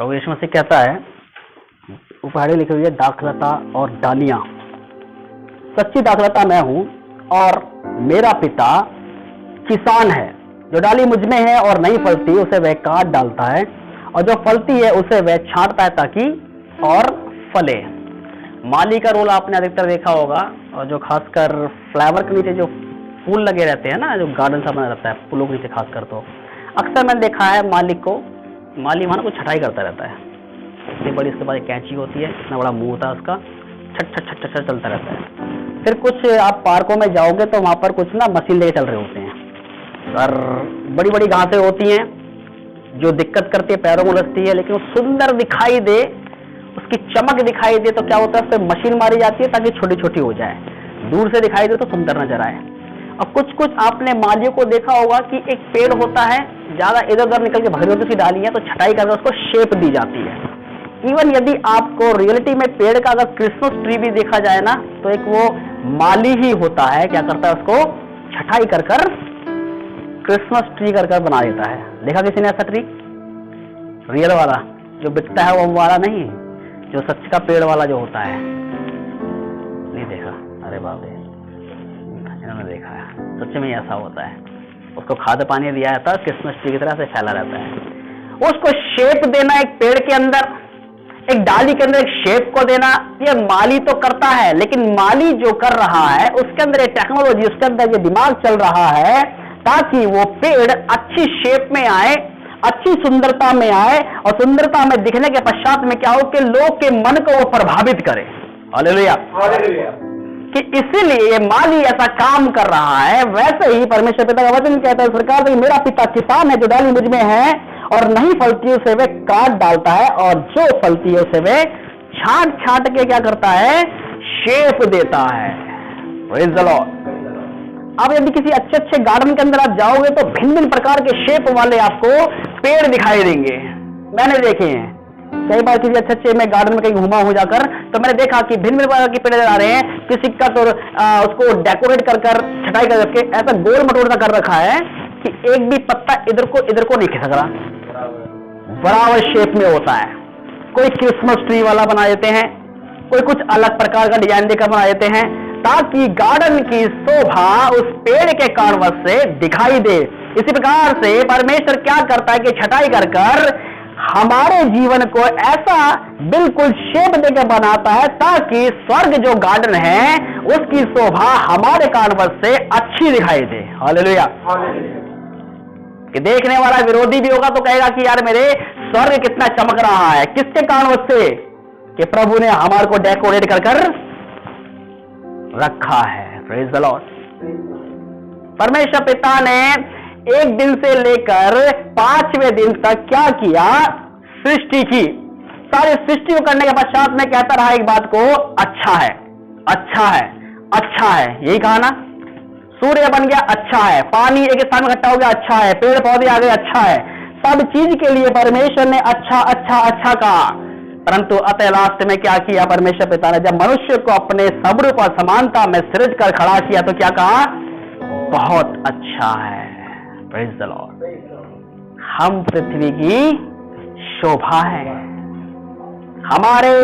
प्रभु यीशु मसीह कहता है, उपहाड़ी लिखी हुई है, दाखलता और डालियां। सच्ची दाखलता मैं हूं और मेरा पिता किसान है। जो डाली मुझ में है और नहीं फलती उसे वह काट डालता है, और जो फलती है उसे वह छांटता है ताकि और फले। माली का रोल आपने अधिकतर देखा होगा, और जो खासकर फ्लावर के नीचे जो फूल लगे रहते हैं ना, जो गार्डन सा बना रहता है फूलों के नीचे, खासकर तो अक्सर मैंने देखा है माली वहां को छटाई करता रहता है। इतनी बड़ी इसके बाद एक कैंची होती है, इतना बड़ा मुंह होता है उसका, छट छट छट छट चलता रहता है। फिर कुछ आप पार्कों में जाओगे तो वहां पर कुछ ना मशीन लेके चल रहे होते हैं, और बड़ी बड़ी घासें होती हैं जो दिक्कत करती है, पैरों में उलझती है, लेकिन वो सुंदर दिखाई दे, उसकी चमक दिखाई दे तो क्या होता है, उस पर मशीन मारी जाती है ताकि छोटी छोटी हो जाए, दूर से दिखाई दे तो सुंदर नजर आए। और कुछ कुछ आपने मालियों को देखा होगा कि एक पेड़ होता है, ज्यादा इधर उधर निकल के भरी होती उसकी डालियां, तो छटाई करके उसको शेप दी जाती है। इवन यदि आपको रियलिटी में पेड़ का अगर क्रिसमस ट्री भी देखा जाए ना, तो एक वो माली ही होता है, क्या करता है, उसको छटाई कर कर क्रिसमस ट्री कर कर बना देता है। देखा किसी ने ऐसा ट्री? रियल वाला जो बिकता है वो वाला नहीं, जो सच का पेड़ वाला जो होता है, नहीं देखा? अरे बाप रे, इन्होंने देखा है। सच में ऐसा होता है, उसको खाद पानी दिया जाता है, क्रिसमस ट्री की तरह से फैला रहता है। उसको शेप देना, एक पेड़ के अंदर, एक डाली के अंदर एक शेप को देना, ये माली तो करता है, लेकिन माली जो कर रहा है उसके अंदर एक टेक्नोलॉजी, उसके अंदर ये दिमाग चल रहा है ताकि वो पेड़ अच्छी शेप में आए, अच्छी सुंदरता में आए, और सुंदरता में दिखने के पश्चात में क्या हो कि लोग के मन को वो प्रभावित करे। Hallelujah, hallelujah. कि इसीलिए ये माली ऐसा काम कर रहा है। वैसे ही परमेश्वर पिता का वचन कहता है, सरकार तो मेरा पिता किसान है, जो डाली मुझ में है और नहीं फलती उसे वे काट डालता है, और जो फलती है उसे वे छांट छांट के क्या करता है, शेप देता है। Praise the Lord. अब यदि किसी अच्छे अच्छे गार्डन के अंदर आप जाओगे तो भिन्न भिन्न प्रकार के शेप वाले आपको पेड़ दिखाई देंगे। मैंने देखे हैं कई बार, किसी अच्छे अच्छे मैं गार्डन में कहीं घुमा हूं जाकर, तो मैंने देखा कि भिन्न भिन्न प्रकार के पेड़ आ रहे हैं। किसी का तो उसको डेकोरेट कर कर छटाई करके ऐसा गोल मटोड़ कर रखा है कि एक भी पत्ता इधर को नहीं खिसक रहा, बराबर शेप में होता है। कोई क्रिसमस ट्री वाला बना देते हैं, कोई कुछ अलग प्रकार का डिजाइन देकर बना देते हैं, ताकि गार्डन की शोभा उस पेड़ के कारणवश से दिखाई दे। इसी प्रकार से परमेश्वर क्या करता है कि छटाई कर कर हमारे जीवन को ऐसा बिल्कुल शेप देकर बनाता है ताकि स्वर्ग जो गार्डन है उसकी शोभा हमारे कारणवश से अच्छी दिखाई दे। हालेलुया। कि देखने वाला विरोधी भी होगा तो कहेगा कि यार मेरे स्वर्ग कितना चमक रहा है, किसके कारणवश से? कि प्रभु ने हमारे को डेकोरेट कर कर रखा है। Praise the Lord. परमेश्वर पिता ने एक दिन से लेकर 5वें दिन तक क्या किया? सृष्टि की। सारी सृष्टि को करने के पश्चात में कहता रहा एक बात को, अच्छा है, अच्छा है, अच्छा है। यही कहा ना? सूर्य बन गया, अच्छा है। पानी एक स्थान में इकट्ठा हो गया, अच्छा है। पेड़ पौधे आ गए, अच्छा है। सब चीज के लिए परमेश्वर ने अच्छा अच्छा अच्छा कहा। परंतु अतः लास्ट में क्या किया परमेश्वर पिता ने? जब मनुष्य को अपने स्वरूप और समानता में सृज कर खड़ा किया तो क्या कहा? बहुत अच्छा है। Praise the Lord. हम पृथ्वी की शोभा है। हमारे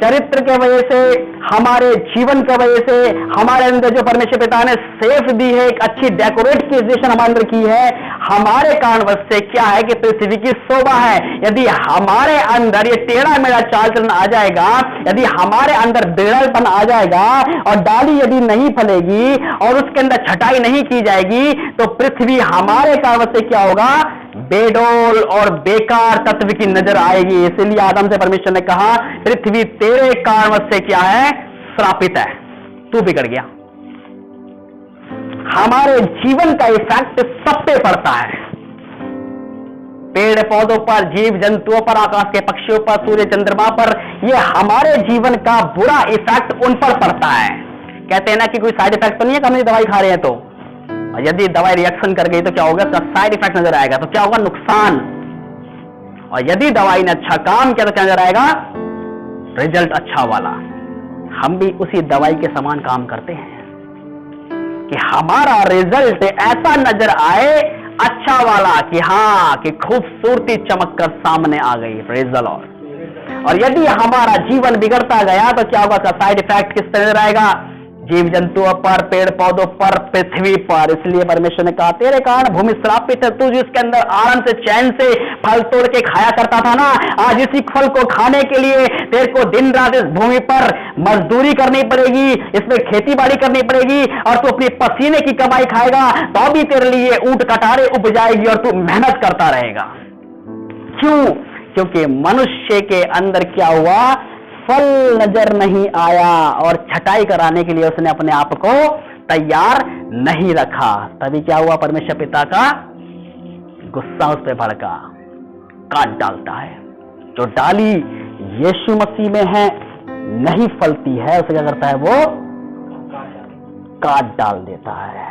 चरित्र के वजह से, हमारे जीवन के वजह से, हमारे अंदर जो परमेश्वर पिता ने सेफ दी है, एक अच्छी डेकोरेट की पोजीशन हमारे अंदर की है, हमारे कारणवश से क्या है कि पृथ्वी की शोभा है। यदि हमारे अंदर ये टेढ़ा मेढ़ा चाल चलन आ जाएगा, यदि हमारे अंदर बेड़लपन आ जाएगा और डाली यदि नहीं फलेगी और उसके अंदर छटाई नहीं की जाएगी, तो पृथ्वी हमारे कारणवश से क्या होगा? बेडोल और बेकार तत्व की नजर आएगी। इसलिए आदम से परमेश्वर ने कहा, पृथ्वी तेरे कारणवश से क्या है? श्रापित है, तू बिगड़ गया। हमारे जीवन का इफेक्ट सब पे पड़ता है, पेड़ पौधों पर, जीव जंतुओं पर, आकाश के पक्षियों पर, सूर्य चंद्रमा पर। ये हमारे जीवन का बुरा इफेक्ट उन पर पड़ता है। कहते हैं ना कि कोई साइड इफेक्ट तो नहीं है, कभी दवाई खा रहे हैं तो, यदि दवाई रिएक्शन कर गई तो क्या होगा? उसका साइड इफेक्ट नजर आएगा, तो क्या होगा? नुकसान। और यदि दवाई ने अच्छा काम किया तो क्या नजर आएगा? रिजल्ट अच्छा वाला। हम भी उसी दवाई के समान काम करते हैं कि हमारा रिजल्ट ऐसा नजर आए, अच्छा वाला, कि हाँ कि खूबसूरती चमक कर सामने आ गई। Praise the Lord. और यदि हमारा जीवन बिगड़ता गया तो क्या होगा? इसका साइड इफेक्ट किस तरह रहेगा? जीव जंतुओं पर, पेड़ पौधों पर, पृथ्वी पर। इसलिए परमेश्वर ने कहा तेरे कारण भूमि श्रापित है, तू जिसके अंदर आराम से चैन से फल तोड़ के खाया करता था ना, आज इसी फल को खाने के लिए तेरे को दिन रात इस भूमि पर मजदूरी करनी पड़ेगी, इसमें खेती बाड़ी करनी पड़ेगी, और तू अपनी पसीने की कमाई खाएगा तो भी तेरे लिए ऊंट कटारे उपजाएगी और तू मेहनत करता रहेगा। क्यों? क्योंकि मनुष्य के अंदर क्या हुआ? फल नजर नहीं आया, और छटाई कराने के लिए उसने अपने आप को तैयार नहीं रखा। तभी क्या हुआ? परमेश्वर पिता का गुस्सा उस पर भड़का, काट डालता है। जो डाली यीशु मसीह में है, नहीं फलती है, उसे क्या करता है? वो काट डाल देता है।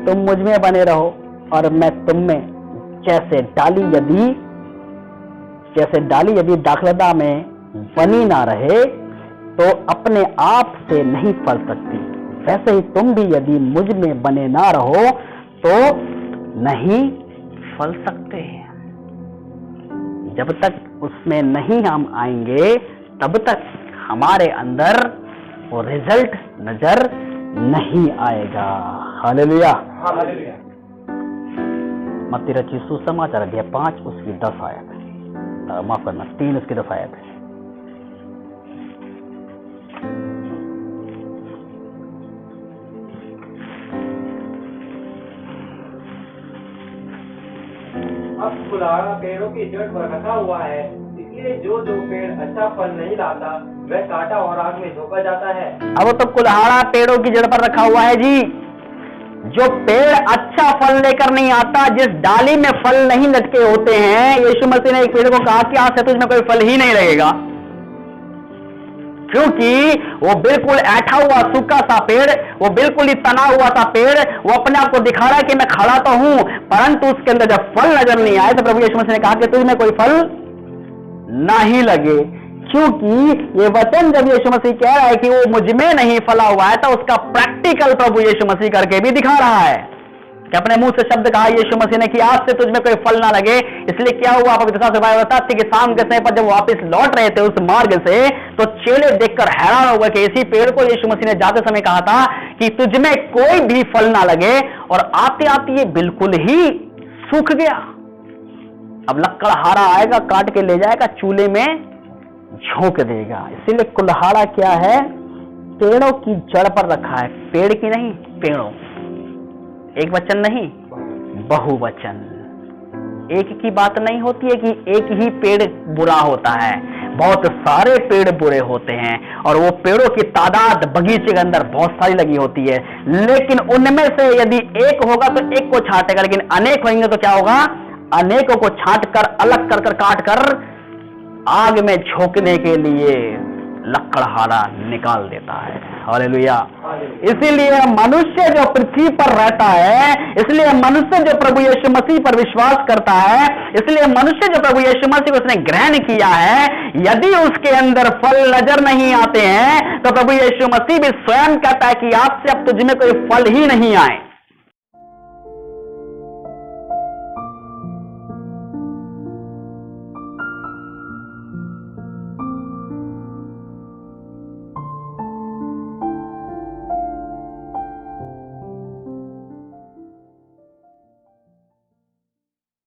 तुम मुझ में बने रहो और मैं तुम में। जैसे डाली यदि दाखलता में बनी ना रहे तो अपने आप से नहीं फल सकती, वैसे ही तुम भी यदि मुझ में बने ना रहो तो नहीं फल सकते। जब तक उसमें नहीं हम आएंगे तब तक हमारे अंदर वो रिजल्ट नजर नहीं आएगा। हालेलुया। हालेलुया। मत्ती रचित सुसमाचार अध्याय 5 उसकी 10 आयत है, माफ करना 3 उसकी 10 आयत है। अब कुल्हाड़ा पेड़ों की जड़ पर रखा हुआ है, इसलिए जो पेड़ अच्छा फल नहीं लाता वह काटा और आग में झोंका जाता है। अब तो कुल्हाड़ा पेड़ों की जड़ पर रखा हुआ है जी। जो पेड़ अच्छा फल लेकर नहीं आता, जिस डाली में फल नहीं लटके होते हैं, यीशु मसीह ने एक पेड़ को कहा कि आज से तुझमें कोई फल ही नहीं लगेगा, क्योंकि वो बिल्कुल ऐठा हुआ सूखा सा पेड़, वो बिल्कुल ही तना हुआ सा पेड़, वो अपने आप को दिखा रहा है कि मैं खड़ा तो हूं, परंतु उसके अंदर जब फल नजर नहीं आए तो प्रभु यीशु मसीह ने कहा कि तुझमें कोई फल नहीं लगे। क्योंकि ये वचन जब यीशु मसीह कह रहा है कि वो मुझ में नहीं फला हुआ है, तो उसका प्रैक्टिकल प्रभु यीशु मसीह करके भी दिखा रहा है कि अपने मुंह से शब्द कहा यीशु मसीह ने कि आज से तुझमें कोई फल ना लगे। इसलिए क्या हुआ? पवित्र शास्त्र में बताते कि शाम के समय पर जब वापस लौट रहे थे उस मार्ग से, तो चेले देखकर हैरान हो गए कि इसी पेड़ को यीशु मसीह ने जाते समय कहा था कि तुझमें कोई भी फल ना लगे, और आते आते ये बिल्कुल ही सूख गया। अब लकड़हारा आएगा, काट के ले जाएगा, चूल्हे में झोंक देगा। इसीलिए कुल्हाड़ा क्या है? पेड़ों की जड़ पर रखा है, पेड़ की नहीं, पेड़ों। एक वचन नहीं, बहुवचन। एक की बात नहीं होती है कि एक ही पेड़ बुरा होता है, बहुत सारे पेड़ बुरे होते हैं, और वो पेड़ों की तादाद बगीचे के अंदर बहुत सारी लगी होती है, लेकिन उनमें से यदि एक होगा तो एक को छांटेगा, लेकिन अनेक होंगे तो क्या होगा? अनेकों को छांट कर, अलग कर कर, काट कर आग में झोंकने के लिए लकड़हारा निकाल देता है। हालेलुया। इसीलिए मनुष्य जो पृथ्वी पर रहता है, इसलिए मनुष्य जो प्रभु यीशु मसीह पर विश्वास करता है, इसलिए मनुष्य जो प्रभु यीशु मसीह को उसने ग्रहण किया है, यदि उसके अंदर फल नजर नहीं आते हैं तो प्रभु यीशु मसीह भी स्वयं कहता है कि आज से अब तुझमें कोई फल ही नहीं आए।